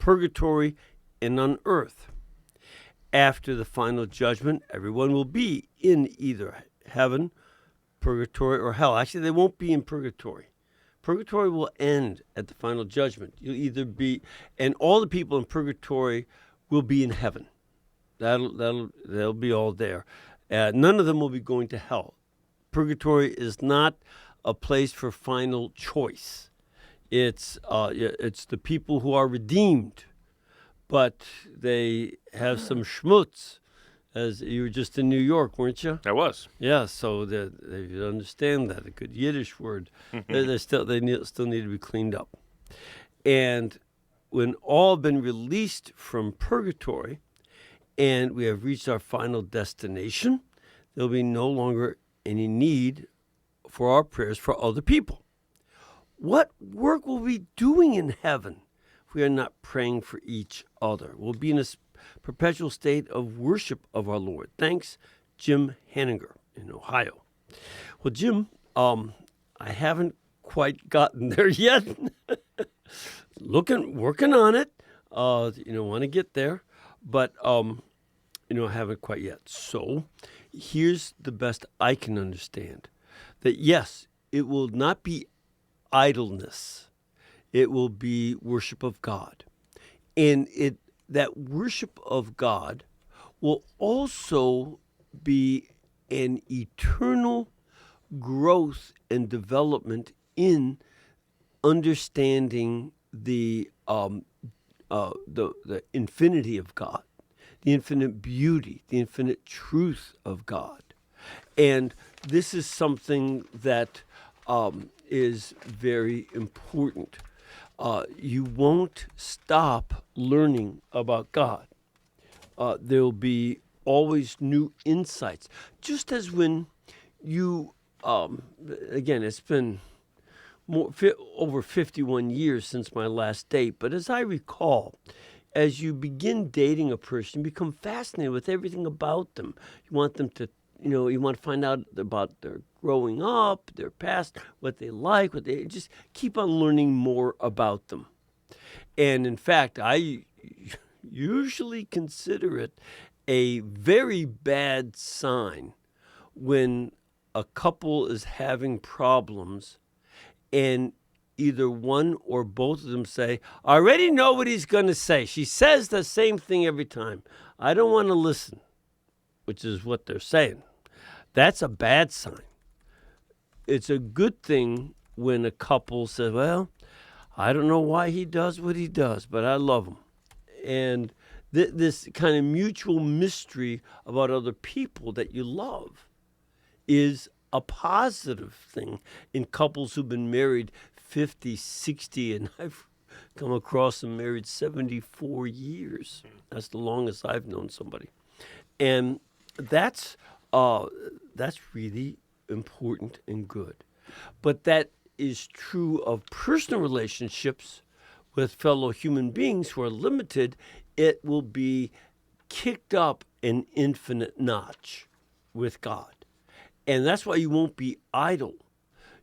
purgatory and on earth. After the final judgment, everyone will be in either heaven, purgatory, or hell. Actually, they won't be in purgatory. Purgatory will end at the final judgment. You'll either be, and all the people in purgatory will be in heaven. They'll be all there. None of them will be going to hell. Purgatory is not a place for final choice. It's the people who are redeemed, but they have some schmutz. As you were just in New York, weren't you? I was. Yeah, so they understand that, a good Yiddish word. They still need to be cleaned up. And when all have been released from purgatory and we have reached our final destination, there'll be no longer any need for our prayers for other people. What work will we be doing in heaven if we are not praying for each other? We'll be in a perpetual state of worship of our Lord. Thanks, Jim Hanninger in Ohio. Well, Jim, I haven't quite gotten there yet. Working on it. Want to get there, but I haven't quite yet. So, here's the best I can understand: that yes, it will not be idleness; it will be worship of God, and that worship of God will also be an eternal growth and development in understanding the infinity of God, the infinite beauty, the infinite truth of God. And this is something that is very important. You won't stop learning about God. There'll be always new insights. Just as when you, again, it's been over 51 years since my last date, but as I recall, as you begin dating a person, you become fascinated with everything about them. You want them to, you want to find out about their growing up, their past, what they like, what they just keep on learning more about them. And in fact, I usually consider it a very bad sign when a couple is having problems and either one or both of them say, I already know what he's going to say. She says the same thing every time. I don't want to listen, which is what they're saying. That's a bad sign. It's a good thing when a couple says, well, I don't know why he does what he does, but I love him. And this kind of mutual mystery about other people that you love is a positive thing in couples who've been married 50, 60, and I've come across them married 74 years. That's the longest I've known somebody. And that's really important and good. But that is true of personal relationships with fellow human beings who are limited. It will be kicked up an infinite notch with God. And that's why you won't be idle.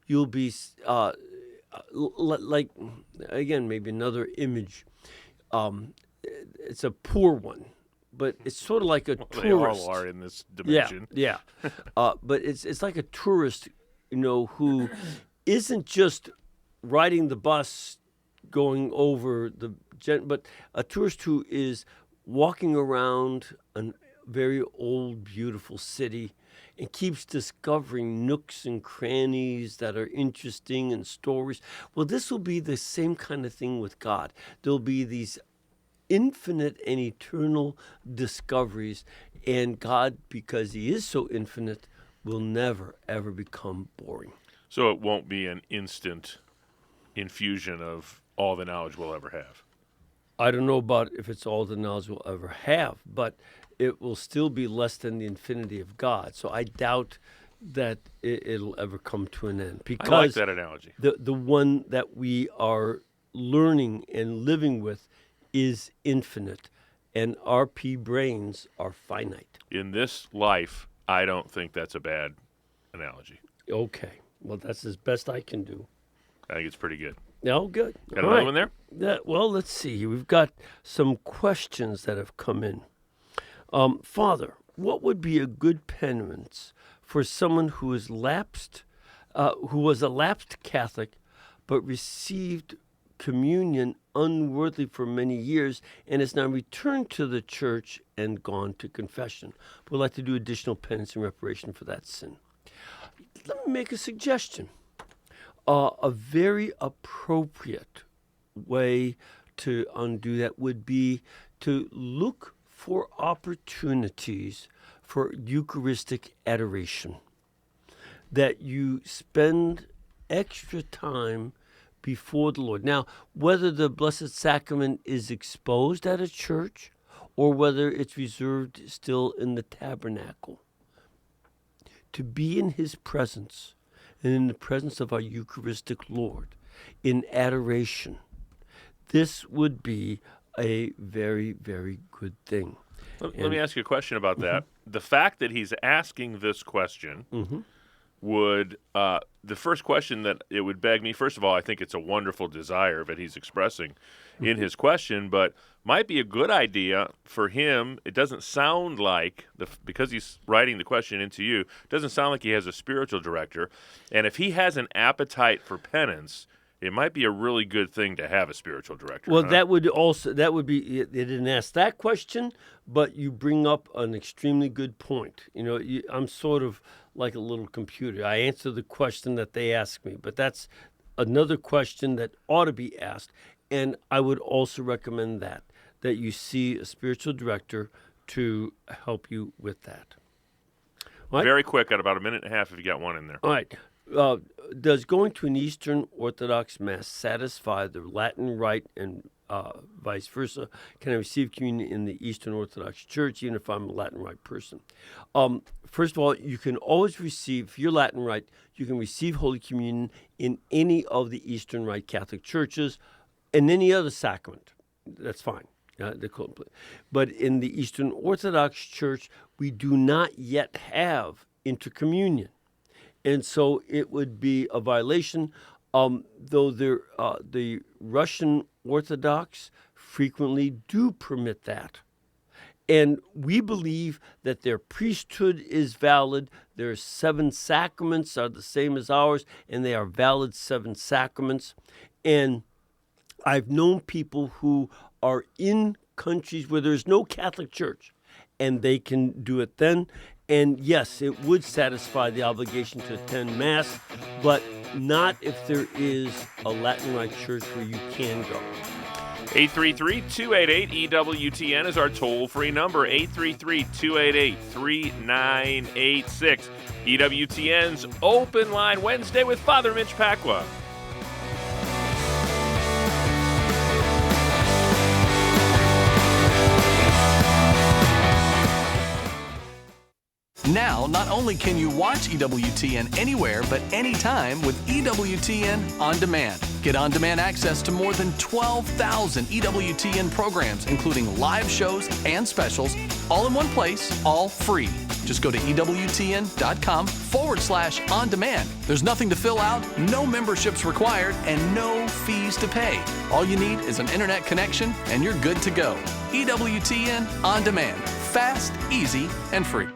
You'll be, like, again, maybe another image. It's a poor one, but it's sort of like a tourist. They all are in this dimension. Yeah. But it's like a tourist, who isn't just riding the bus going over but a tourist who is walking around a very old, beautiful city and keeps discovering nooks and crannies that are interesting and stories. Well, this will be the same kind of thing with God. There'll be these infinite and eternal discoveries, and God, because he is so infinite, will never, ever become boring. So it won't be an instant infusion of all the knowledge we'll ever have. I don't know about if it's all the knowledge we'll ever have, but it will still be less than the infinity of God. So I doubt that it'll ever come to an end. Because I like that analogy. The one that we are learning and living with is infinite, and our pea brains are finite. In this life, I don't think that's a bad analogy. Okay. Well, that's as best I can do. I think it's pretty good. Oh, good. Got All another right. one there? Well, let's see. We've got some questions that have come in. Father, what would be a good penance for someone who was a lapsed Catholic, but received communion unworthily for many years and has now returned to the church and gone to confession? Would like to do additional penance and reparation for that sin. Let me make a suggestion. A very appropriate way to undo that would be to look for opportunities for Eucharistic adoration, that you spend extra time before the Lord. Now, whether the Blessed Sacrament is exposed at a church or whether it's reserved still in the tabernacle, to be in his presence and in the presence of our Eucharistic Lord in adoration, this would be a very, very good thing. Let me ask you a question about that. The fact that he's asking this question would, the first question that it would beg me, first of all, I think it's a wonderful desire that he's expressing in his question, but might be a good idea for him. It doesn't sound like, because he's writing the question into you, it doesn't sound like he has a spiritual director. And if he has an appetite for penance, it might be a really good thing to have a spiritual director. Well, that would be, it didn't ask that question, but you bring up an extremely good point. I'm sort of like a little computer. I answer the question that they ask me, but that's another question that ought to be asked. And I would also recommend that you see a spiritual director to help you with that. Right? Very quick, got about a minute and a half if you got one in there. All right. Does going to an Eastern Orthodox Mass satisfy the Latin Rite and vice versa? Can I receive communion in the Eastern Orthodox Church even if I'm a Latin Rite person? First of all, you can always receive, if you're Latin Rite, you can receive Holy Communion in any of the Eastern Rite Catholic churches and any other sacrament. That's fine. But in the Eastern Orthodox Church, we do not yet have intercommunion. And so it would be a violation, though the Russian Orthodox frequently do permit that. And we believe that their priesthood is valid. Their 7 sacraments are the same as ours, and they are valid 7 sacraments. And I've known people who are in countries where there's no Catholic Church, and they can do it then. And yes, it would satisfy the obligation to attend Mass, but not if there is a Latin Rite church where you can go. 833-288-EWTN is our toll-free number, 833-288-3986. EWTN's Open Line Wednesday with Father Mitch Pacwa. Now, not only can you watch EWTN anywhere but anytime with EWTN On Demand. Get on-demand access to more than 12,000 EWTN programs, including live shows and specials, all in one place, all free. Just go to EWTN.com/on-demand. There's nothing to fill out, no memberships required, and no fees to pay. All you need is an internet connection, and you're good to go. EWTN On Demand. Fast, easy, and free.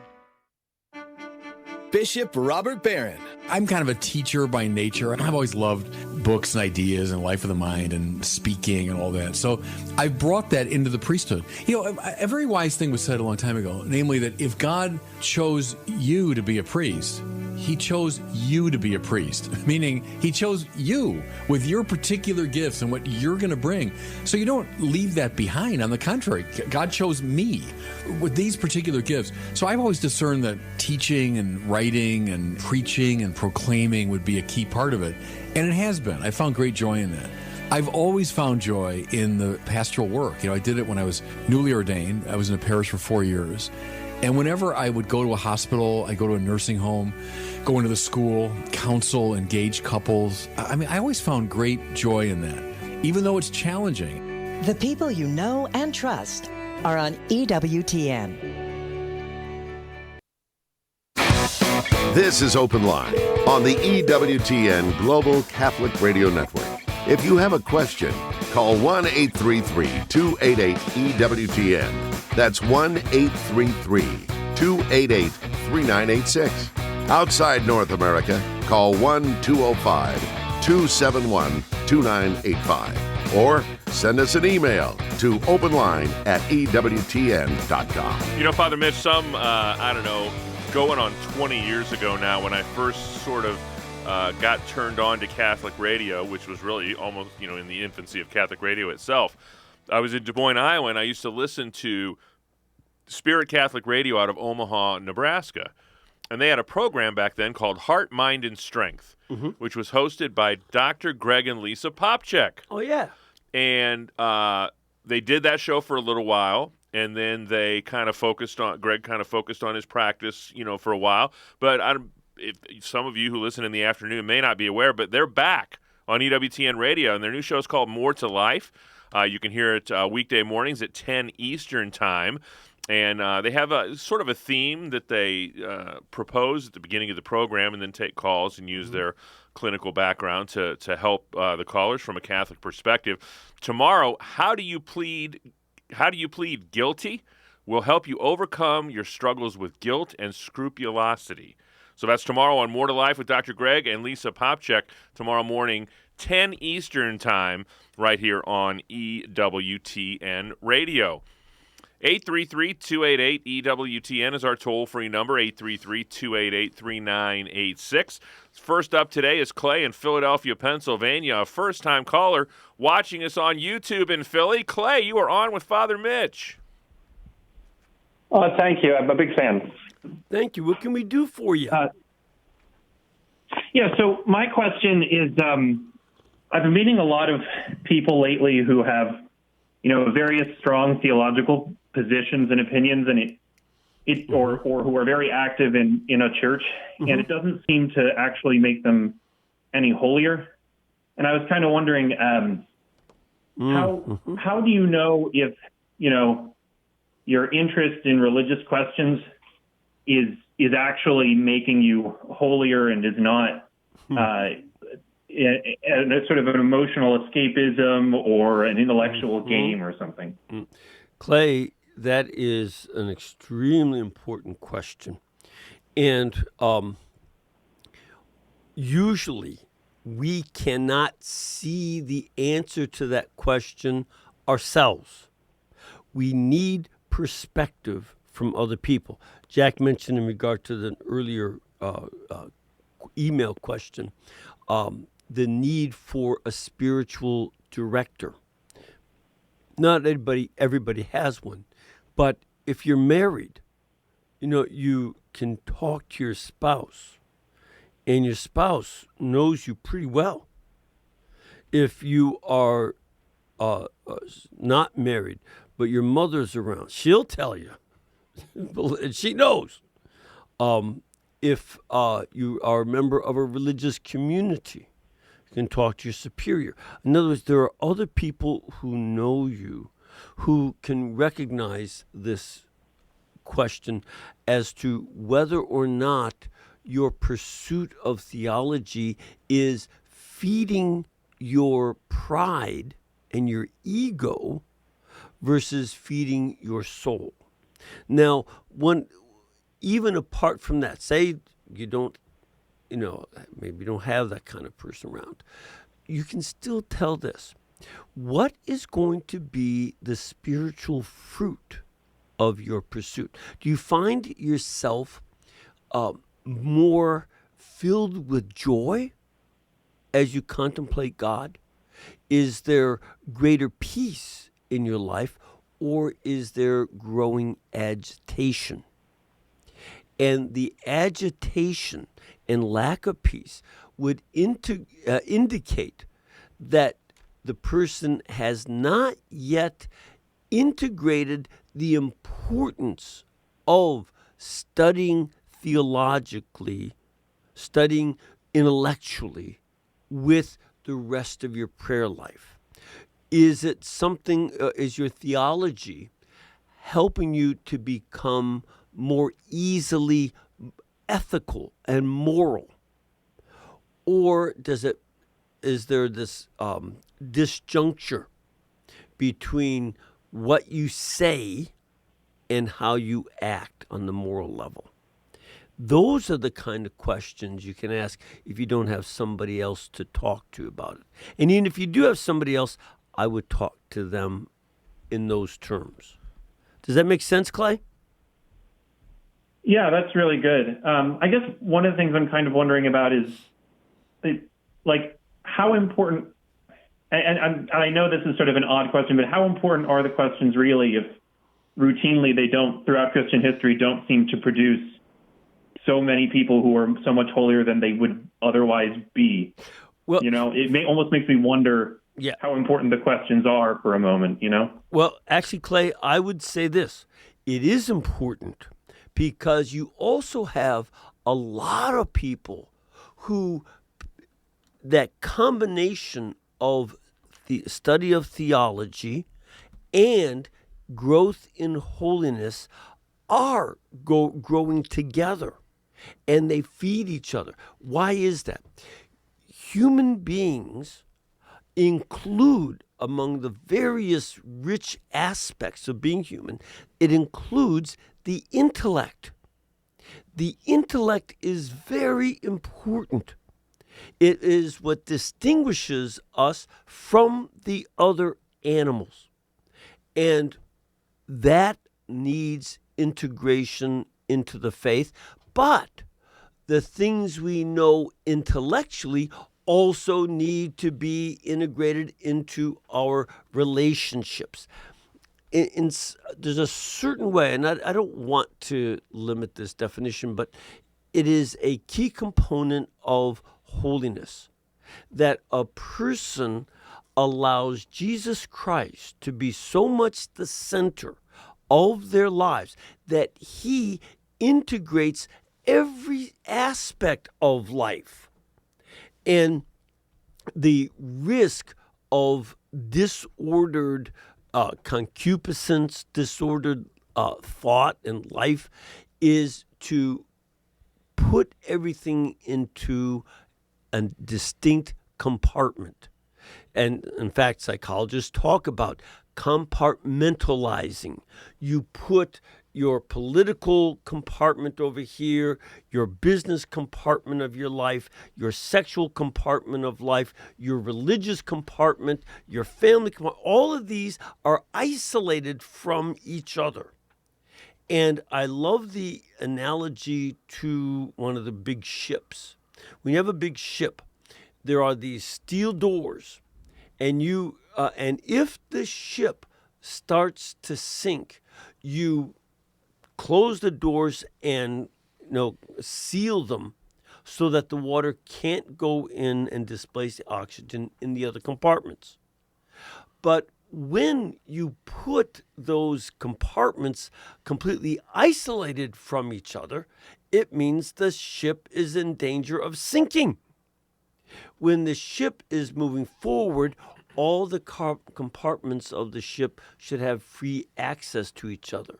Bishop Robert Barron. I'm kind of a teacher by nature, and I've always loved books and ideas and life of the mind and speaking and all that. So I've brought that into the priesthood. A very wise thing was said a long time ago, namely that if God chose you to be a priest, he chose you to be a priest, meaning he chose you with your particular gifts and what you're going to bring. So you don't leave that behind. On the contrary, God chose me with these particular gifts. So I've always discerned that teaching and writing and preaching and proclaiming would be a key part of it. And it has been. I found great joy in that. I've always found joy in the pastoral work. I did it when I was newly ordained. I was in a parish for 4 years. And whenever I would go to a hospital, I go to a nursing home, go into the school, counsel, engage couples. I always found great joy in that, even though it's challenging. The people you know and trust are on EWTN. This is Open Line on the EWTN Global Catholic Radio Network. If you have a question, call 1-833-288-EWTN. That's 1-833-288-3986. Outside North America, call 1-205-271-2985. Or send us an email to openline@EWTN.com. You know, Father Mitch, going on 20 years ago now, when I first sort of got turned on to Catholic radio, which was really almost, in the infancy of Catholic radio itself. I was in Des Moines, Iowa, and I used to listen to Spirit Catholic Radio out of Omaha, Nebraska. And they had a program back then called Heart, Mind, and Strength, which was hosted by Dr. Greg and Lisa Popchek. Oh, yeah. And they did that show for a little while, and then Greg kind of focused on his practice, for a while. But if some of you who listen in the afternoon may not be aware, but they're back on EWTN Radio, and their new show is called More to Life. You can hear it weekday mornings at 10 Eastern Time. And they have a sort of a theme that they propose at the beginning of the program, and then take calls and use their clinical background to help the callers from a Catholic perspective. Tomorrow, how do you plead guilty? We'll help you overcome your struggles with guilt and scrupulosity. So that's tomorrow on More to Life with Dr. Greg and Lisa Popchek, tomorrow morning, 10 Eastern Time, right here on EWTN Radio. 833-288-EWTN is our toll-free number, 833-288-3986. First up today is Clay in Philadelphia, Pennsylvania, a first-time caller watching us on YouTube in Philly. Clay, you are on with Father Mitch. Oh, thank you. I'm a big fan. Thank you. What can we do for you? So my question is, I've been meeting a lot of people lately who have, various strong theological positions and opinions, and or who are very active in a church, and it doesn't seem to actually make them any holier. And I was kind of wondering, how do you know if your interest in religious questions is actually making you holier and is not sort of an emotional escapism or an intellectual game or something? Clay, that is an extremely important question. And usually we cannot see the answer to that question ourselves. We need perspective from other people. Jack mentioned in regard to the earlier email question, the need for a spiritual director. Not everybody has one, but if you're married, you can talk to your spouse, and your spouse knows you pretty well. If you are not married, but your mother's around, she'll tell you, and she knows. If you are a member of a religious community, you can talk to your superior. In other words, there are other people who know you who can recognize this question as to whether or not your pursuit of theology is feeding your pride and your ego versus feeding your soul. Now, even apart from that, say you don't, maybe you don't have that kind of person around, you can still tell this. What is going to be the spiritual fruit of your pursuit? Do you find yourself more filled with joy as you contemplate God? Is there greater peace in your life, or is there growing agitation? And the agitation and lack of peace would indicate that the person has not yet integrated the importance of studying theologically, studying intellectually with the rest of your prayer life. Is it something, is your theology helping you to become more easily ethical and moral? Or does it is there this disjuncture between what you say and how you act on the moral level. Those are the kind of questions you can ask if you don't have somebody else to talk to about it. And even if you do have somebody else, I would talk to them in those terms. Does that make sense, Clay? Yeah, that's really good. I guess one of the things I'm kind of wondering about is, like, how important, and I know this is sort of an odd question, but how important are the questions really if routinely they don't, throughout Christian history, don't seem to produce so many people who are so much holier than they would otherwise be? Well, it almost makes me wonder how important the questions are for a moment, Well, actually, Clay, I would say this. It is important because you also have a lot of people who, that combination of the study of theology and growth in holiness are growing together, and they feed each other. Why is that? Human beings include, among the various rich aspects of being human, it includes the intellect. The intellect is very important. It is what distinguishes us from the other animals. And that needs integration into the faith. But the things we know intellectually also need to be integrated into our relationships. There's a certain way, and I don't want to limit this definition, but it is a key component of holiness that a person allows Jesus Christ to be so much the center of their lives that he integrates every aspect of life. And the risk of disordered concupiscence, disordered thought and life is to put everything into a distinct compartment. And in fact, psychologists talk about compartmentalizing. You put your political compartment over here, your business compartment of your life, your sexual compartment of life, your religious compartment, your family compartment. All of these are isolated from each other. And I love the analogy to one of the big ships. When you have a big ship, there are these steel doors, and if the ship starts to sink, you close the doors and seal them so that the water can't go in and displace the oxygen in the other compartments. But when you put those compartments completely isolated from each other, it means the ship is in danger of sinking. When the ship is moving forward, all the compartments of the ship should have free access to each other.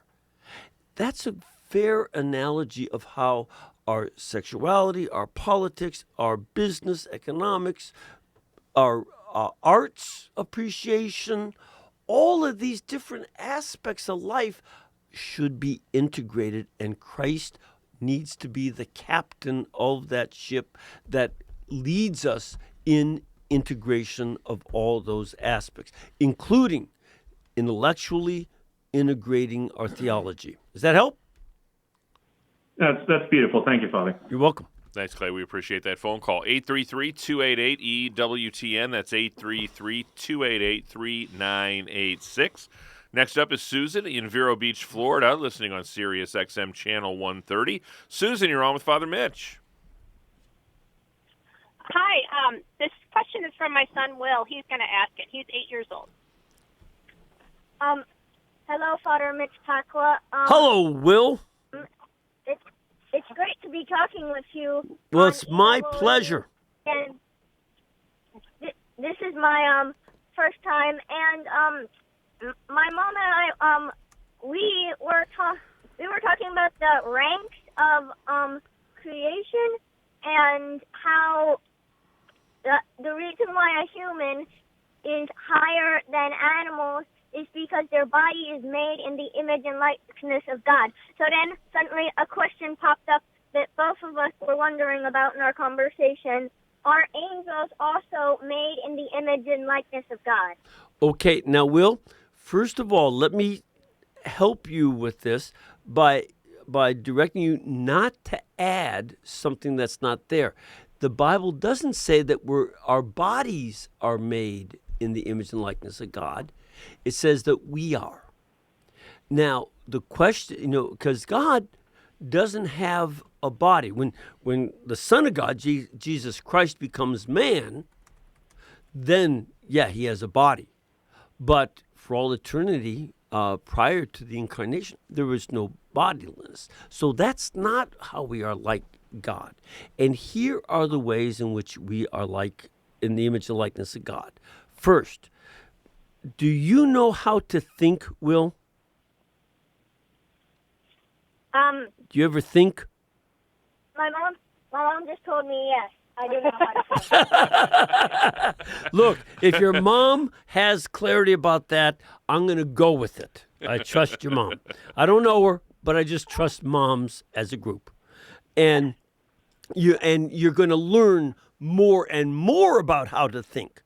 That's a fair analogy of how our sexuality, our politics, our business, economics, our arts appreciation, all of these different aspects of life should be integrated, and Christ needs to be the captain of that ship that leads us in integration of all those aspects, including intellectually integrating our theology. Does that help? That's beautiful. Thank you, Father. You're welcome. Thanks, Clay. We appreciate that phone call. 833-288-EWTN. That's 833-288-3986. Next up is Susan in Vero Beach, Florida, listening on Sirius XM Channel 130. Susan, you're on with Father Mitch. Hi. This question is from my son, Will. He's going to ask it. He's 8 years old. Hello, Father Mitch Pacwa. Hello, Will. It's great to be talking with you. Well, it's my pleasure. And this is my first time, and my mom and I we were talking about the ranks of creation and how the reason why a human is higher than animals is because their body is made in the image and likeness of God. So then suddenly a question popped up that both of us were wondering about in our conversation. Are angels also made in the image and likeness of God? Okay, now, Will, first of all, let me help you with this by directing you not to add something that's not there. The Bible doesn't say that our bodies are made in the image and likeness of God. It says that we are. Now, the question, because God doesn't have a body. When the Son of God, Jesus Christ, becomes man, then, yeah, he has a body. But for all eternity, prior to the incarnation, there was no bodiless. So that's not how we are like God. And here are the ways in which we are like in the image and likeness of God. First, do you know how to think, Will? Do you ever think? My mom just told me yes. I didn't know how to think. Look, if your mom has clarity about that, I'm going to go with it. I trust your mom. I don't know her, but I just trust moms as a group. And you're going to learn more and more about how to think.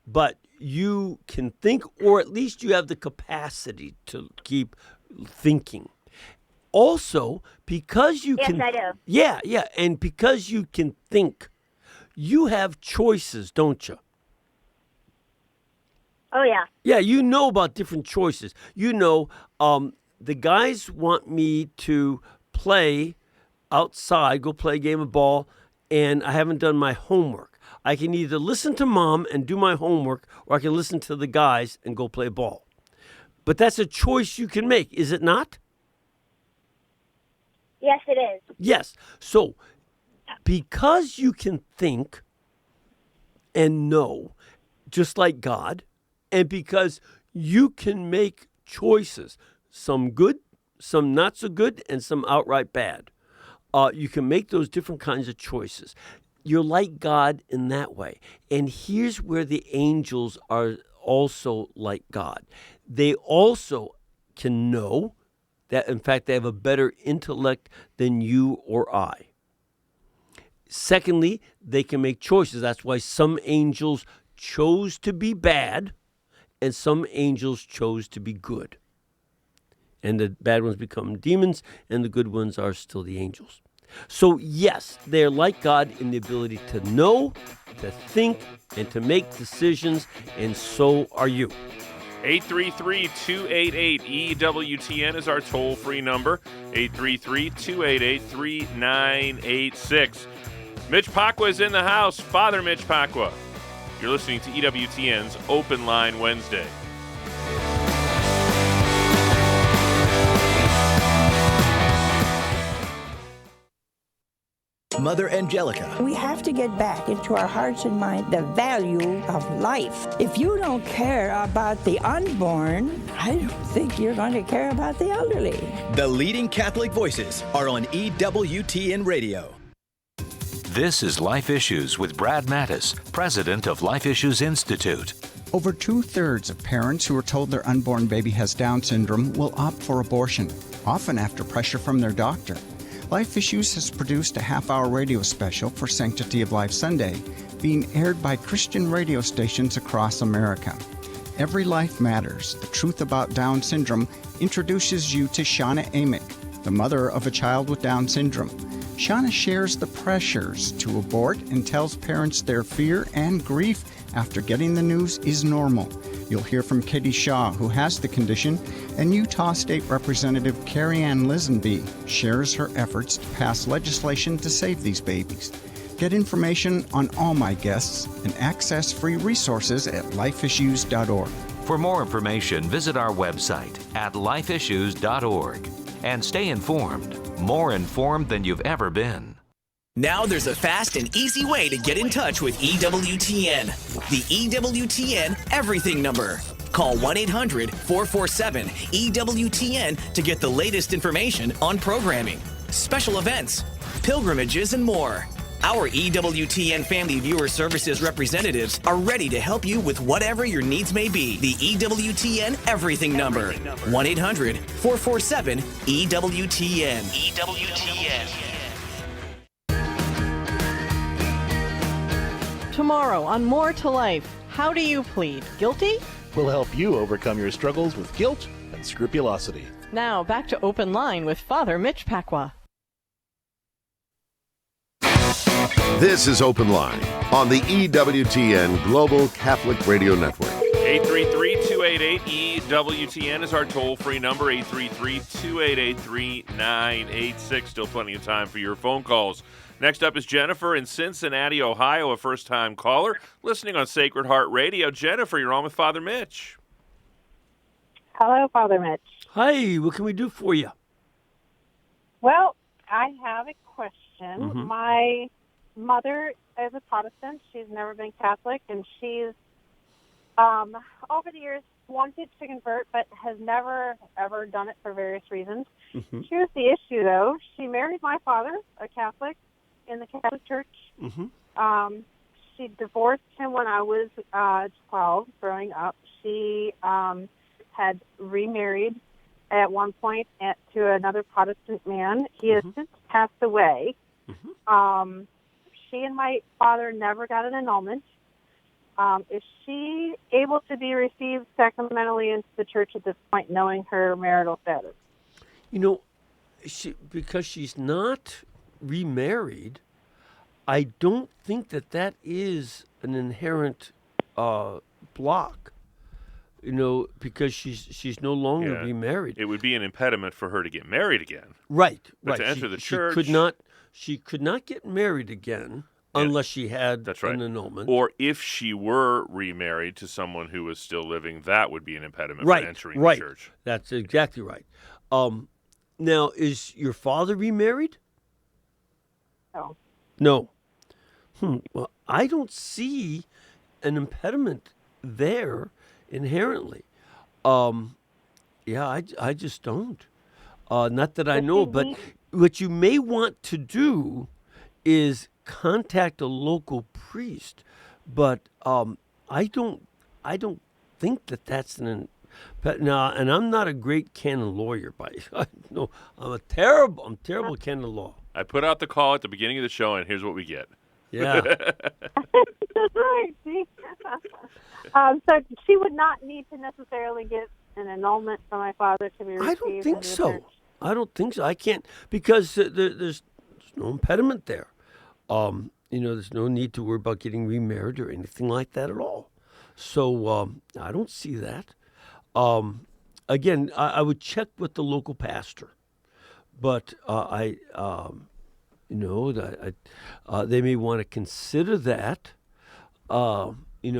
But you can think, or at least you have the capacity to keep thinking. Also, because you can... Yes, I do. Yeah, and because you can think, you have choices, don't you? Oh, yeah. Yeah, you know about different choices. The guys want me to play outside, go play a game of ball, and I haven't done my homework. I can either listen to mom and do my homework, or I can listen to the guys and go play ball. But that's a choice you can make, is it not? Yes, it is. Yes. So, because you can think and know, just like God, and because you can make choices, some good, some not so good, and some outright bad, you can make those different kinds of choices. You're like God in that way. And here's where the angels are also like God. They also can know that, in fact, they have a better intellect than you or I. Secondly, they can make choices. That's why some angels chose to be bad and some angels chose to be good. And the bad ones become demons and the good ones are still the angels. So, yes, they're like God in the ability to know, to think, and to make decisions, and so are you. 833-288-EWTN is our toll-free number, 833-288-3986. Mitch Pacwa is in the house. Father Mitch Pacwa. You're listening to EWTN's Open Line Wednesday. Mother Angelica. We have to get back into our hearts and mind the value of life. If you don't care about the unborn, I don't think you're going to care about the elderly. The leading Catholic voices are on EWTN Radio. This is Life Issues with Brad Mattis, president of Life Issues Institute. Over 2/3 of parents who are told their unborn baby has Down syndrome will opt for abortion, often after pressure from their doctor. Life Issues has produced a half-hour radio special for Sanctity of Life Sunday, being aired by Christian radio stations across America. Every Life Matters, the truth about Down syndrome, introduces you to Shauna Amick, the mother of a child with Down syndrome. Shauna shares the pressures to abort and tells parents their fear and grief after getting the news is normal. You'll hear from Katie Shaw, who has the condition, and Utah State Representative Carrie Ann Lisenby shares her efforts to pass legislation to save these babies. Get information on all my guests and access free resources at lifeissues.org. For more information, visit our website at lifeissues.org and stay informed, more informed than you've ever been. Now there's a fast and easy way to get in touch with EWTN. The EWTN Everything number. Call 1-800-447-EWTN to get the latest information on programming, special events, pilgrimages, and more. Our EWTN Family Viewer Services representatives are ready to help you with whatever your needs may be. The EWTN Everything Number. 1-800-447-EWTN. EWTN. Tomorrow on More to Life, how do you plead? Guilty? We'll help you overcome your struggles with guilt and scrupulosity. Now back to Open Line with Father Mitch Pacwa. This is Open Line on the EWTN Global Catholic Radio Network. 833-288-EWTN is our toll-free number, 833-288-3986. Still plenty of time for your phone calls. Next up is Jennifer in Cincinnati, Ohio, a first-time caller, listening on Sacred Heart Radio. Jennifer, you're on with Father Mitch. Hello, Father Mitch. Hi, what can we do for you? Well, I have a question. Mm-hmm. My mother is a Protestant. She's never been Catholic, and she's, over the years, wanted to convert, but has never, ever done it for various reasons. Mm-hmm. Here's the issue, though. She married my father, a Catholic, in the Catholic Church. Mm-hmm. She divorced him when I was 12, growing up. She had remarried at one point to another Protestant man. He has since passed away. Mm-hmm. She and my father never got an annulment. Is she able to be received sacramentally into the church at this point, knowing her marital status? You know, because she's not remarried, I don't think that is an inherent block. You know, because she's no longer remarried. It would be an impediment for her to get married again. Right, But right. to enter the church, She could not get married again unless she had an annulment. Or if she were remarried to someone who was still living, that would be an impediment for entering the church. That's exactly right. Now, is your father remarried? No. No. Well, I don't see an impediment there inherently. I just don't. Not that I know, but what you may want to do is contact a local priest. But I don't think that's now. And I'm not a great canon lawyer, no, I'm terrible canon law. I put out the call at the beginning of the show, and here's what we get. Yeah. That's right. See? So she would not need to necessarily get an annulment from my father to be received. I don't think so. I don't think so. I can't, because there's no impediment there. There's no need to worry about getting remarried or anything like that at all. So I don't see that. Again, I would check with the local pastor, but they may want to consider that. But It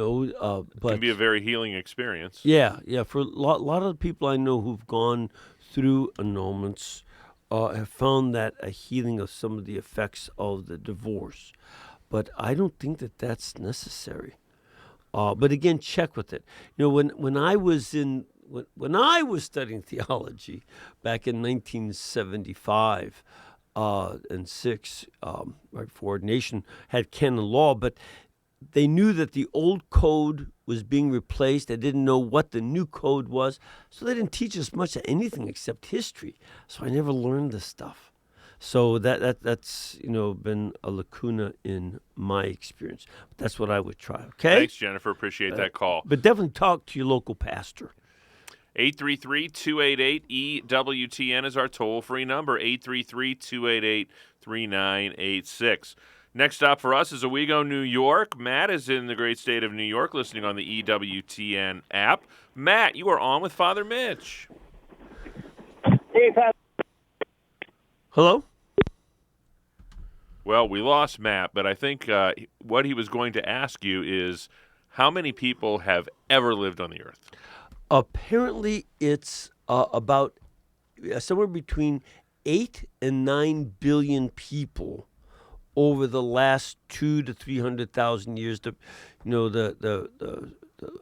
can be a very healing experience. Yeah. For a lot of the people I know who've gone through annulments have found that a healing of some of the effects of the divorce. But I don't think that's necessary. But again, check with it. When I was studying theology back in 1975 and 6, right before ordination, had canon law, but they knew that the old code was being replaced. They didn't know what the new code was, so they didn't teach us much of anything except history. So I never learned this stuff. So that's been a lacuna in my experience. But that's what I would try. Okay. Thanks, Jennifer. Appreciate that call. But definitely talk to your local pastor. 833-288-EWTN is our toll-free number. 833-288-3986. Next stop for us is Owego, New York. Matt is in the great state of New York, listening on the EWTN app. Matt, you are on with Father Mitch. Hey, Father. Hello? Well, we lost Matt, but I think what he was going to ask you is how many people have ever lived on the earth? Apparently, it's about somewhere between 8 and 9 billion people over the last 200,000 to 300,000 years. The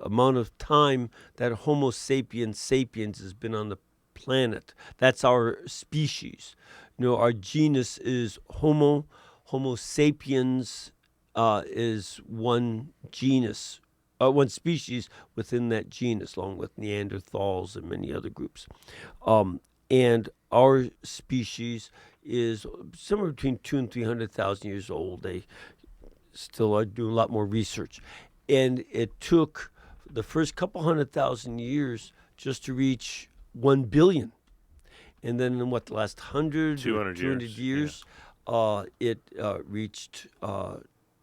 amount of time that Homo sapiens has been on the planet. That's our species. Our genus is Homo. Homo sapiens is one genus, one species within that genus, along with Neanderthals and many other groups. And our species is somewhere between 200,000 and 300,000 years old. They still are doing a lot more research. And it took the first couple 100,000 years just to reach 1 billion. And then in the last 200 years, it reached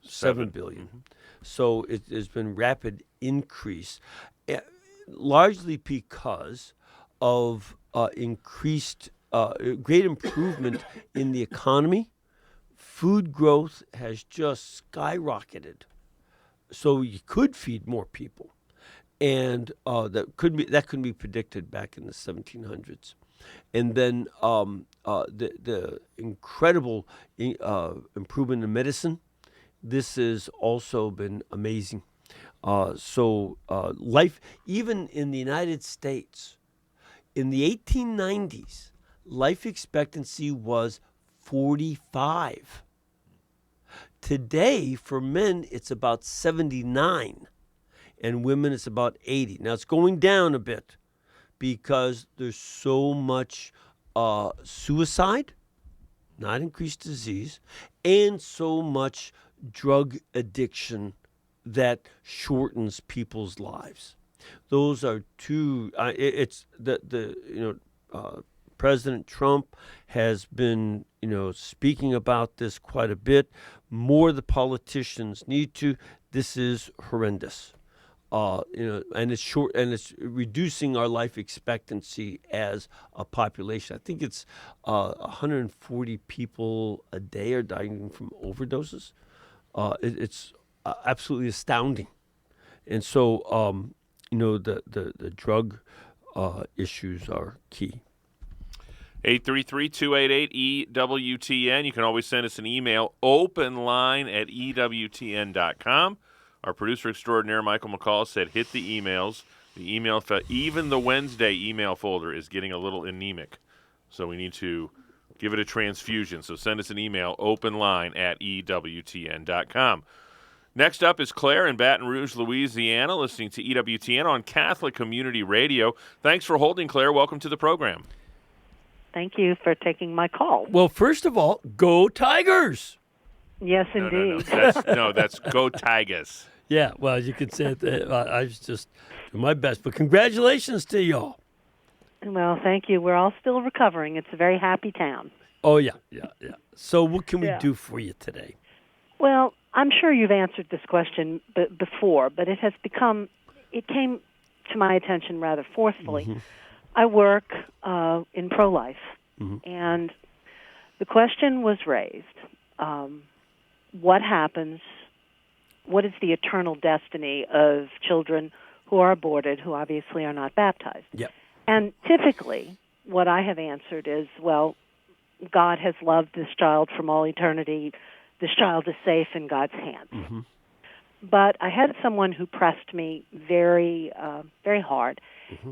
7 billion. Mm-hmm. So there's been rapid increase, largely because of increased, great improvement in the economy. Food growth has just skyrocketed. So you could feed more people. And that couldn't be predicted back in the 1700s. And then the incredible improvement in medicine, this has also been amazing. So life, even in the United States, in the 1890s, life expectancy was 45. Today, for men, it's about 79. And women, it's about 80. Now, it's going down a bit because there's so much suicide, not increased disease, and so much drug addiction that shortens people's lives. Those are two. It's President Trump has been speaking about this quite a bit. More the politicians need to. This is horrendous. And it's short, and it's reducing our life expectancy as a population. I think it's 140 people a day are dying from overdoses. It's absolutely astounding, and so the drug issues are key. 833-288-EWTN. You can always send us an email, openline@EWTN.com. Our producer extraordinaire, Michael McCall, said hit the emails. The email, even the Wednesday email folder is getting a little anemic. So we need to give it a transfusion. So send us an email, openline@EWTN.com. Next up is Claire in Baton Rouge, Louisiana, listening to EWTN on Catholic Community Radio. Thanks for holding, Claire. Welcome to the program. Thank you for taking my call. Well, first of all, go Tigers! Yes, indeed. That's go Tigers. Yeah, well, you could say it. I was just doing my best. But congratulations to y'all. Well, thank you. We're all still recovering. It's a very happy town. Oh, yeah. So what can we do for you today? Well, I'm sure you've answered this question before, but it came to my attention rather forcefully. Mm-hmm. I work in pro-life, and the question was raised, what happens, what is the eternal destiny of children who are aborted, who obviously are not baptized? Yep. And typically, what I have answered is, well, God has loved this child from all eternity. This child is safe in God's hands. Mm-hmm. But I had someone who pressed me very, very hard,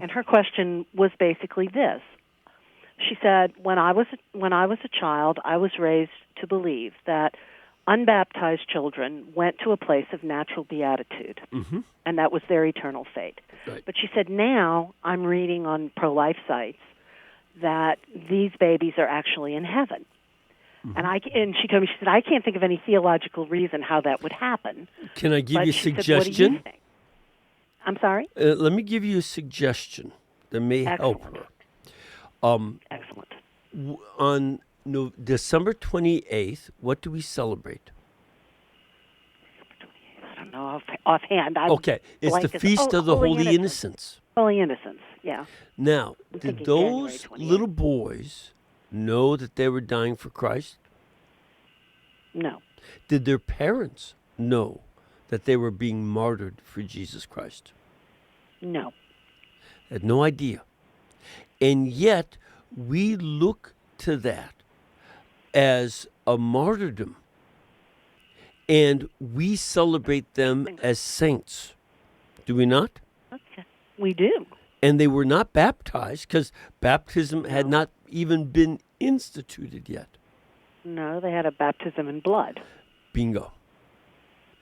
and her question was basically this. She said, when I was a child, I was raised to believe that unbaptized children went to a place of natural beatitude, and that was their eternal fate. Right. But she said, now I'm reading on pro-life sites that these babies are actually in heaven. And she told me, she said, I can't think of any theological reason how that would happen. Can I give you a suggestion? Said, what do you think? I'm sorry? Let me give you a suggestion that may help her. Excellent. On December 28th, what do we celebrate? I don't know offhand. Okay, it's the Feast of the Holy Innocents. Holy Innocents, yeah. Now, did those little boys know that they were dying for Christ? No. Did their parents know that they were being martyred for Jesus Christ? No. Had no idea. And yet, we look to that as a martyrdom, and we celebrate them as saints. Do we not? Okay. We do. And they were not baptized because baptism had not even been instituted yet. No, they had a baptism in blood. Bingo.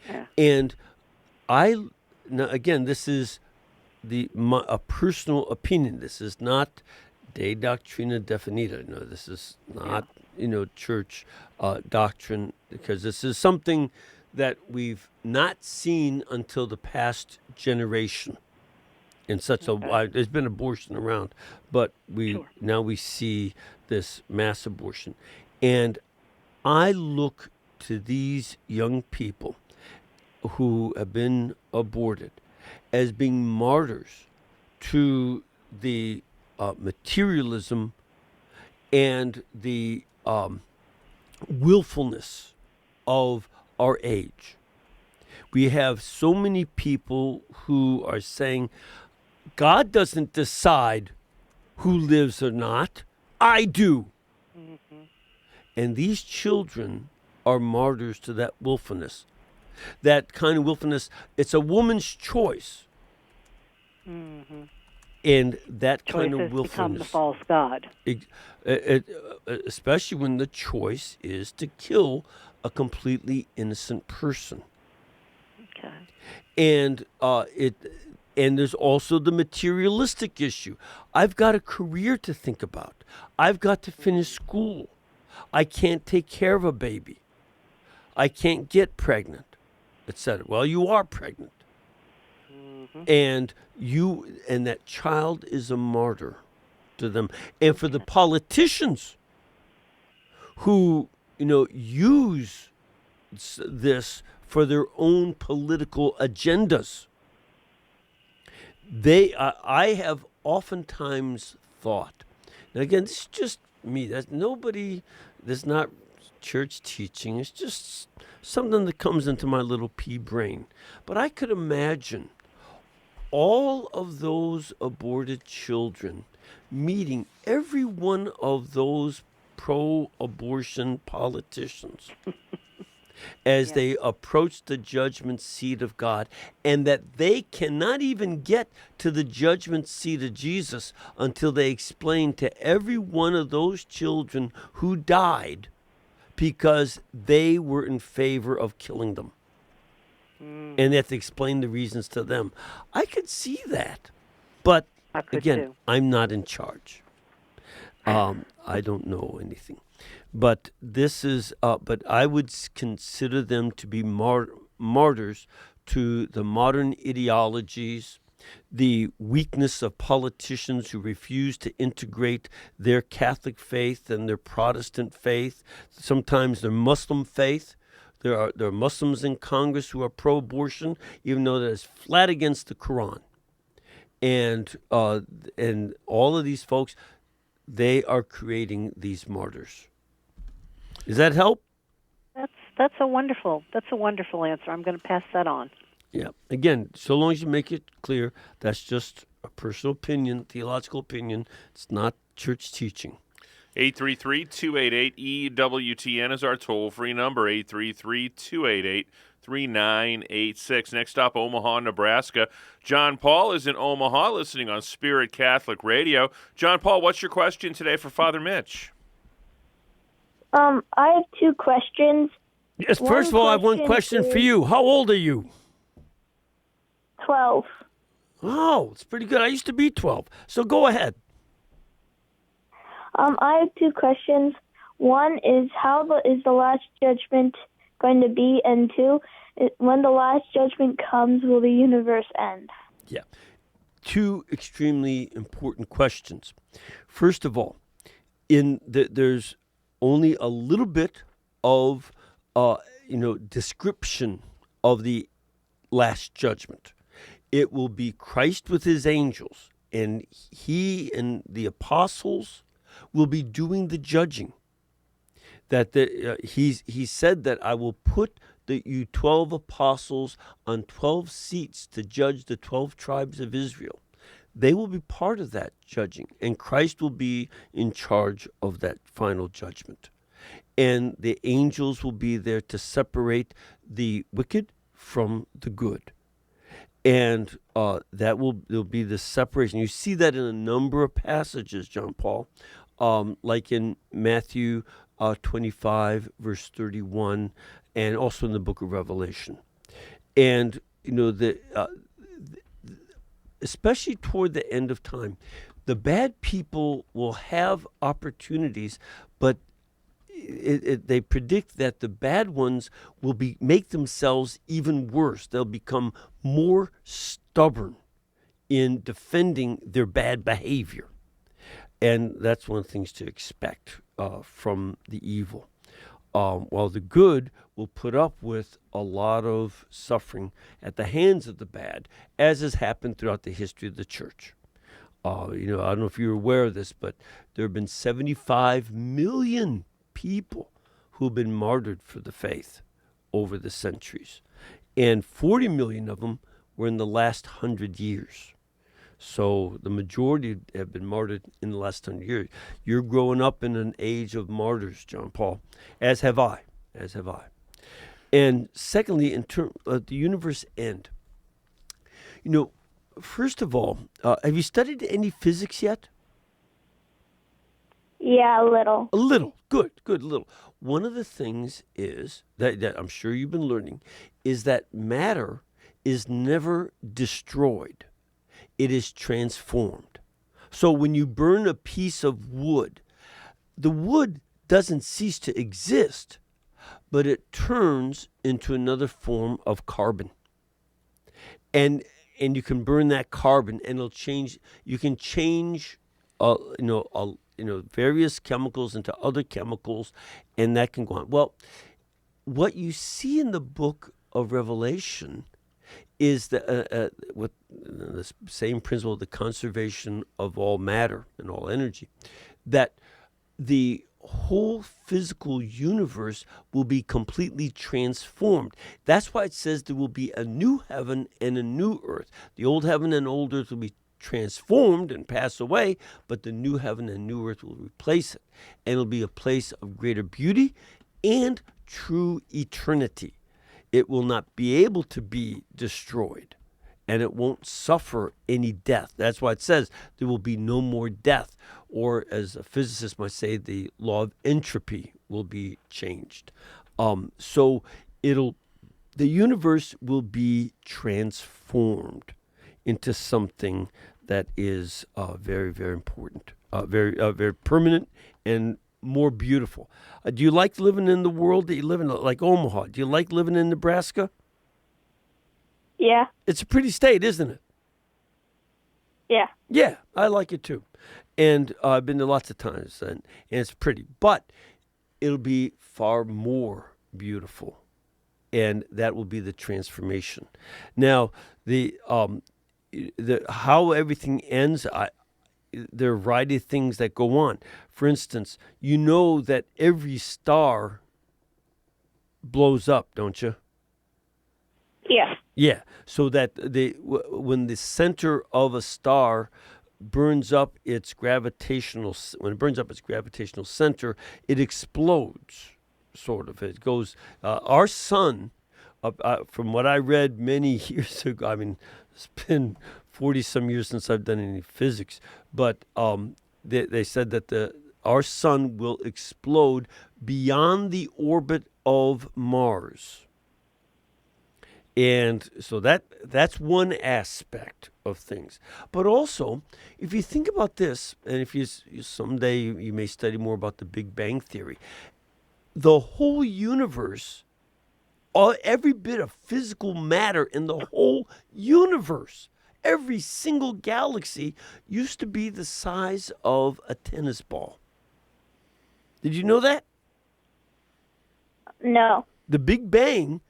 Yeah. And now again, this is a personal opinion. This is not De Doctrina Definita. No, this is not church doctrine, because this is something that we've not seen until the past generation. In such there's been abortion around, but now we see this mass abortion, and I look to these young people who have been aborted as being martyrs to the materialism and the willfulness of our age. We have so many people who are saying, God doesn't decide who lives or not. I do. Mm-hmm. And these children are martyrs to that willfulness. That kind of willfulness, it's a woman's choice. Mm-hmm. And that kind of Choices willfulness become the false god. Especially when the choice is to kill a completely innocent person. Okay. And there's also the materialistic issue. I've got a career to think about. I've got to finish school. I can't take care of a baby. I can't get pregnant, etc. Well, you are pregnant. Mm-hmm. And that child is a martyr to them. And for the politicians who, use this for their own political agendas, I have oftentimes thought, now again, this is just me. There's not church teaching. It's just something that comes into my little pea brain. But I could imagine all of those aborted children meeting every one of those pro-abortion politicians as they approach the judgment seat of God, and that they cannot even get to the judgment seat of Jesus until they explain to every one of those children who died because they were in favor of killing them. And they have to explain the reasons to them. I could see that. But again, I'm not in charge. I don't know anything. But but I would consider them to be martyrs to the modern ideologies, the weakness of politicians who refuse to integrate their Catholic faith and their Protestant faith, sometimes their Muslim faith. There are Muslims in Congress who are pro-abortion, even though that is flat against the Quran. And all of these folks, they are creating these martyrs. Does that help? That's a wonderful answer. I'm going to pass that on. Yeah. Again, so long as you make it clear, that's just a personal opinion, theological opinion. It's not church teaching. 833-288-EWTN is our toll-free number, 833-288-3986. Next stop, Omaha, Nebraska. John Paul is in Omaha listening on Spirit Catholic Radio. John Paul, what's your question today for Father Mitch? I have two questions. Yes, first of all, I have one question for you. How old are you? 12. Oh, it's pretty good. I used to be 12. So go ahead. I have two questions. One is, is the last judgment going to be? And two, when the last judgment comes, will the universe end? Yeah. Two extremely important questions. First of all, there's only a little bit of description of the last judgment. It will be Christ with his angels, and he and the apostles will be doing the judging. That he said that I will put you 12 apostles on 12 seats to judge the 12 tribes of Israel. They will be part of that judging, and Christ will be in charge of that final judgment. And the angels will be there to separate the wicked from the good. And there'll be this separation. You see that in a number of passages, John Paul, like in Matthew 25, verse 31, and also in the book of Revelation. And, especially toward the end of time, the bad people will have opportunities, but they predict that the bad ones will make themselves even worse. They'll become more stubborn in defending their bad behavior. And that's one of the things to expect from the evil. While the good will put up with a lot of suffering at the hands of the bad, as has happened throughout the history of the church. I don't know if you're aware of this, but there have been 75 million people who have been martyred for the faith over the centuries. And 40 million of them were in the last 100 years. So the majority have been martyred in the last 100 years. You're growing up in an age of martyrs, John Paul, as have I. And secondly, in terms of the universe end, first of all, have you studied any physics yet? Yeah, a little. A little. Good, little. One of the things is that I'm sure you've been learning is that matter is never destroyed. It is transformed. So when you burn a piece of wood, the wood doesn't cease to exist, but it turns into another form of carbon. And you can burn that carbon, and it'll change. You can change, various chemicals into other chemicals, and that can go on. Well, what you see in the book of Revelation is with the same principle, the conservation of all matter and all energy, that the whole physical universe will be completely transformed. That's why it says there will be a new heaven and a new earth. The old heaven and old earth will be transformed and pass away, but the new heaven and new earth will replace it. And it'll be a place of greater beauty and true eternity. It will not be able to be destroyed, and it won't suffer any death. That's why it says there will be no more death, or as a physicist might say, the law of entropy will be changed. So the universe will be transformed into something that is very, very important, very permanent and more beautiful. Do you like living in the world that you live in, like Omaha? Do you like living in Nebraska? Yeah. It's a pretty state, isn't it? Yeah. Yeah, I like it too. And I've been there lots of times, and it's pretty. But it'll be far more beautiful, and that will be the transformation. Now, the how everything ends, there are a variety of things that go on. For instance, you know that every star blows up, don't you? Yeah. Yeah. So that when the center of a star burns up its gravitational center, it explodes. Sort of. It goes. Our sun, from what I read many years ago. I mean, it's been 40-some years since I've done any physics, but they said that our sun will explode beyond the orbit of Mars. And so that's one aspect of things. But also, if you think about this, and if you someday you may study more about the Big Bang Theory, the whole universe, every bit of physical matter in the whole universe, every single galaxy used to be the size of a tennis ball. Did you know that? No. The Big Bang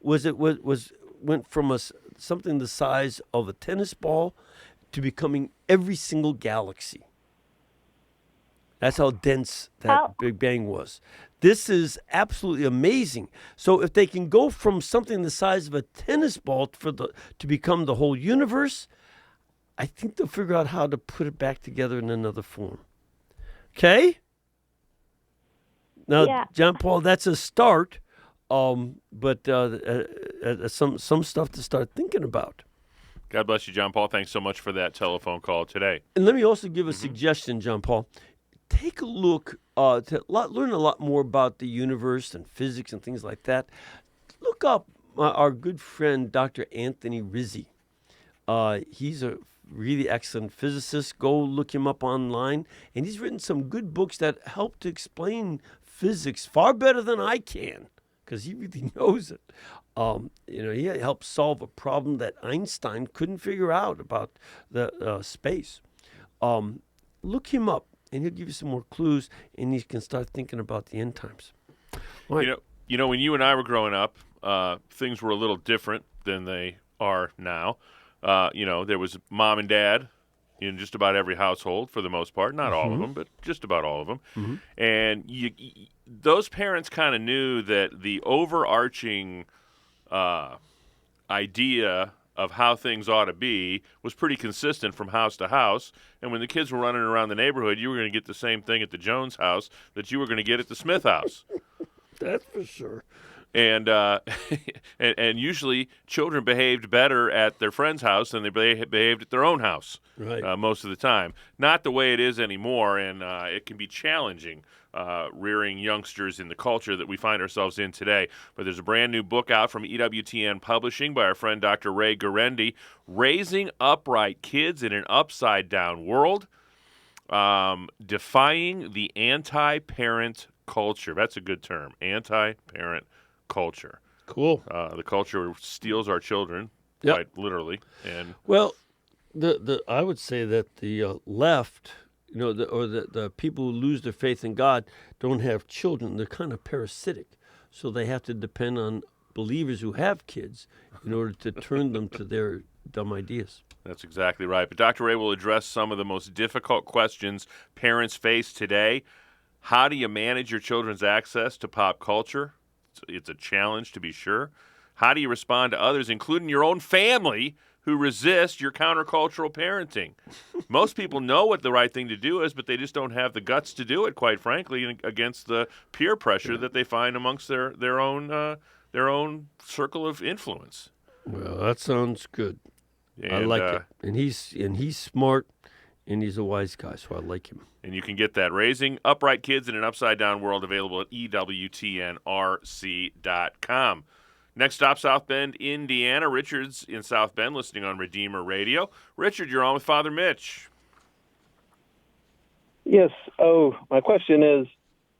went from something the size of a tennis ball to becoming every single galaxy. That's how dense that Big Bang was. This is absolutely amazing. So if they can go from something the size of a tennis ball to become the whole universe, I think they'll figure out how to put it back together in another form. Okay? Now, yeah. John Paul, that's a start, but some stuff to start thinking about. God bless you, John Paul. Thanks so much for that telephone call today. And let me also give a suggestion, John Paul. Take a look learn a lot more about the universe and physics and things like that. Look up our good friend, Dr. Anthony Rizzi. He's a really excellent physicist. Go look him up online. And he's written some good books that help to explain physics far better than I can, because he really knows it. He helped solve a problem that Einstein couldn't figure out about the space. Look him up, and he'll give you some more clues, and you can start thinking about the end times. Right. When you and I were growing up, things were a little different than they are now. There was mom and dad in just about every household for the most part. Not all of them, but just about all of them. And those parents kind of knew that the overarching idea of how things ought to be was pretty consistent from house to house. And when the kids were running around the neighborhood, you were going to get the same thing at the Jones house that you were going to get at the Smith house. That's for sure. And and usually children behaved better at their friend's house than they behaved at their own house, right. Most of the time. Not the way it is anymore, and it can be challenging rearing youngsters in the culture that we find ourselves in today. But there's a brand new book out from EWTN Publishing by our friend Dr. Ray Guarendi, Raising Upright Kids in an Upside-Down World, Defying the Anti-Parent Culture. That's a good term, anti-parent culture. Cool. The culture steals our children, quite literally. And well, I would say that the left, the people who lose their faith in God don't have children. They're kind of parasitic, so they have to depend on believers who have kids in order to turn them to their dumb ideas. That's exactly right. But Dr. Ray will address some of the most difficult questions parents face today. How do you manage your children's access to pop culture? It's a challenge, to be sure. How do you respond to others, including your own family, who resist your countercultural parenting? Most people know what the right thing to do is, but they just don't have the guts to do it, quite frankly, against the peer pressure that they find amongst their own circle of influence. Well, that sounds good. And, I like it. And he's smart, and he's a wise guy, so I like him. And you can get that Raising Upright Kids in an Upside-Down World available at EWTNRC.com. Next stop, South Bend, Indiana. Richard's in South Bend listening on Redeemer Radio. Richard, you're on with Father Mitch. Yes. Oh, my question is,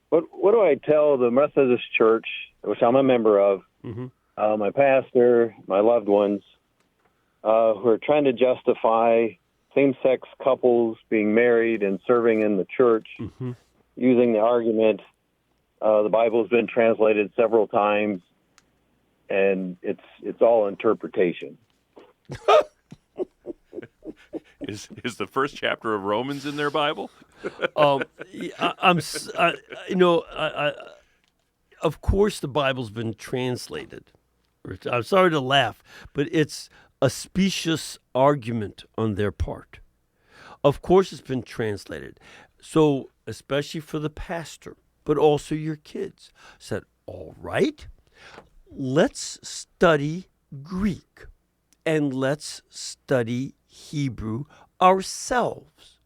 what do I tell the Methodist Church, which I'm a member of, my pastor, my loved ones, who are trying to justify same-sex couples being married and serving in the church, using the argument the Bible's been translated several times, and it's all interpretation. Is the first chapter of Romans in their Bible? Of course the Bible's been translated. I'm sorry to laugh, but it's a specious argument on their part. Of course it's been translated. So, especially for the pastor, but also your kids, said, all right, let's study Greek and let's study Hebrew ourselves.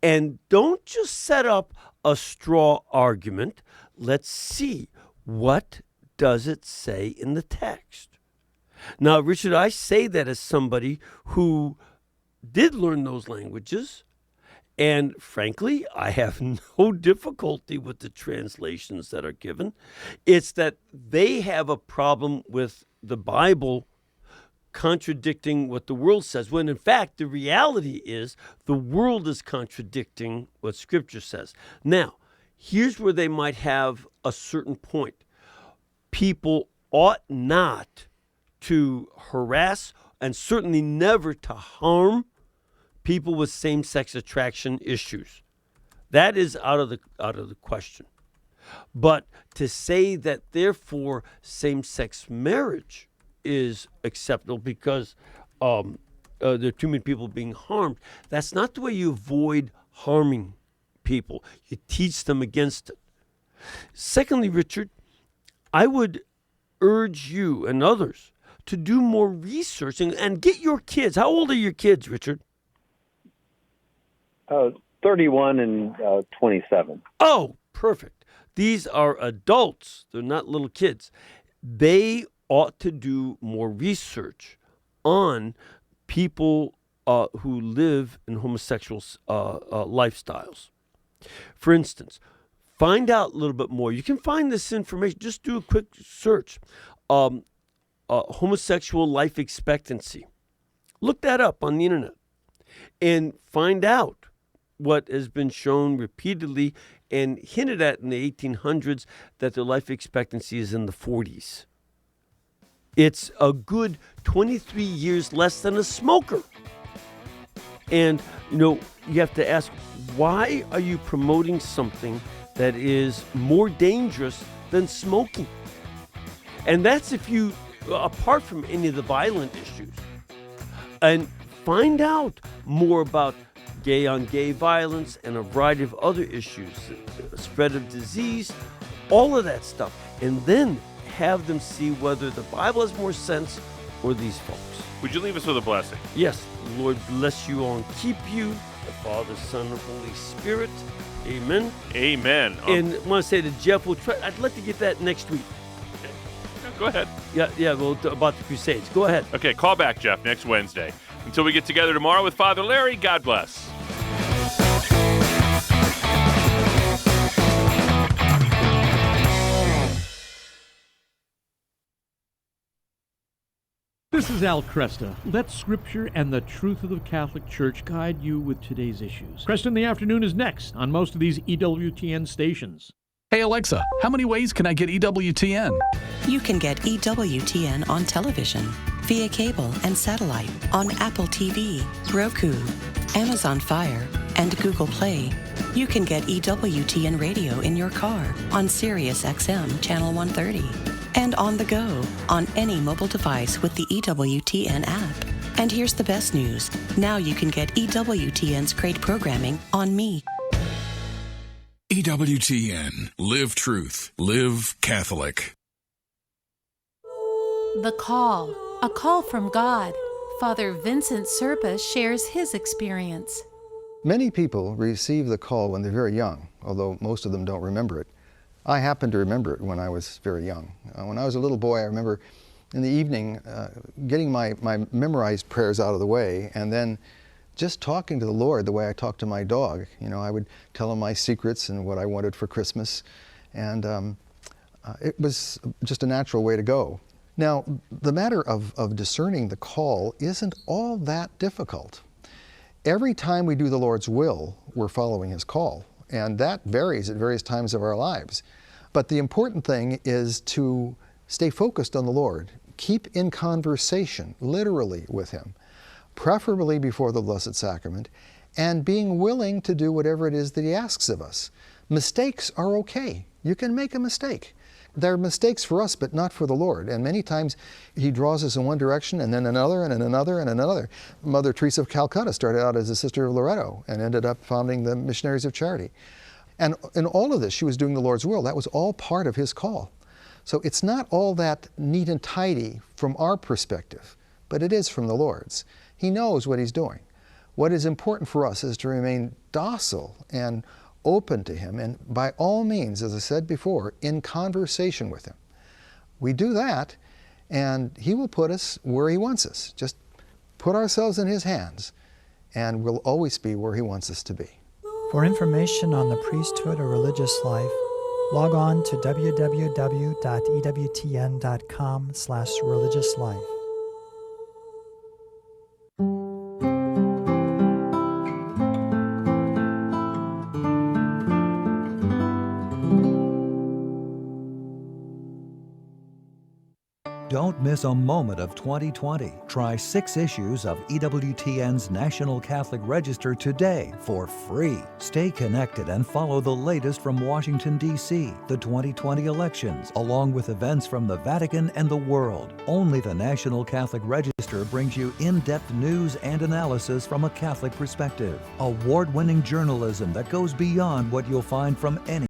And don't just set up a straw argument. Let's see, what does it say in the text? Now, Richard, I say that as somebody who did learn those languages, and frankly, I have no difficulty with the translations that are given. It's that they have a problem with the Bible contradicting what the world says, when in fact the reality is the world is contradicting what Scripture says. Now, here's where they might have a certain point. People ought not to harass and certainly never to harm people with same-sex attraction issues. That is out of the question. But to say that therefore same-sex marriage is acceptable because there are too many people being harmed, that's not the way you avoid harming people. You teach them against it. Secondly, Richard, I would urge you and others to do more research and get your kids. How old are your kids, Richard? 31 and 27. Oh, perfect. These are adults. They're not little kids. They ought to do more research on people who live in homosexual lifestyles. For instance, find out a little bit more. You can find this information. Just do a quick search. Homosexual life expectancy. Look that up on the internet and find out what has been shown repeatedly and hinted at in the 1800s, that their life expectancy is in the 40s. It's a good 23 years less than a smoker. And, you have to ask, why are you promoting something that is more dangerous than smoking? And that's if you, apart from any of the violent issues, and find out more about gay-on-gay violence and a variety of other issues, spread of disease, all of that stuff, and then have them see whether the Bible has more sense or these folks. Would you leave us with a blessing? Yes. The Lord bless you all and keep you, the Father, Son, and Holy Spirit. Amen. Amen. And I want to say to Jeff, I'd like to get that next week. Okay. Go ahead. Yeah, well, about the Crusades. Go ahead. Okay, call back, Jeff, next Wednesday. Until we get together tomorrow with Father Larry, God bless. This is Al Cresta. Let Scripture and the truth of the Catholic Church guide you with today's issues. Cresta in the Afternoon is next on most of these EWTN stations. Hey Alexa, how many ways can I get EWTN? You can get EWTN on television, via cable and satellite, on Apple TV, Roku, Amazon Fire, and Google Play. You can get EWTN radio in your car on Sirius XM Channel 130. And on the go, on any mobile device with the EWTN app. And here's the best news. Now you can get EWTN's great programming on Me. EWTN. Live truth. Live Catholic. The Call. A call from God. Father Vincent Serpa shares his experience. Many people receive the call when they're very young, although most of them don't remember it. I happen to remember it when I was very young. When I was a little boy, I remember in the evening getting my memorized prayers out of the way and then just talking to the Lord the way I talked to my dog. I would tell him my secrets and what I wanted for Christmas, and it was just a natural way to go. Now, the matter of discerning the call isn't all that difficult. Every time we do the Lord's will, we're following His call. And that varies at various times of our lives. But the important thing is to stay focused on the Lord. Keep in conversation, literally, with Him, preferably before the Blessed Sacrament, and being willing to do whatever it is that He asks of us. Mistakes are okay. You can make a mistake. They're mistakes for us, but not for the Lord. And many times He draws us in one direction and then another and another and another. Mother Teresa of Calcutta started out as a sister of Loretto and ended up founding the Missionaries of Charity. And in all of this, she was doing the Lord's will. That was all part of His call. So it's not all that neat and tidy from our perspective, but it is from the Lord's. He knows what He's doing. What is important for us is to remain docile and open to Him, and by all means, as I said before, in conversation with Him. We do that, and He will put us where He wants us. Just put ourselves in His hands, and we'll always be where He wants us to be. For information on the priesthood or religious life, log on to www.ewtn.com/religiouslife. Don't miss a moment of 2020. Try 6 issues of EWTN's National Catholic Register today for free. Stay connected and follow the latest from Washington, D.C., the 2020 elections, along with events from the Vatican and the world. Only the National Catholic Register brings you in-depth news and analysis from a Catholic perspective. Award-winning journalism that goes beyond what you'll find from any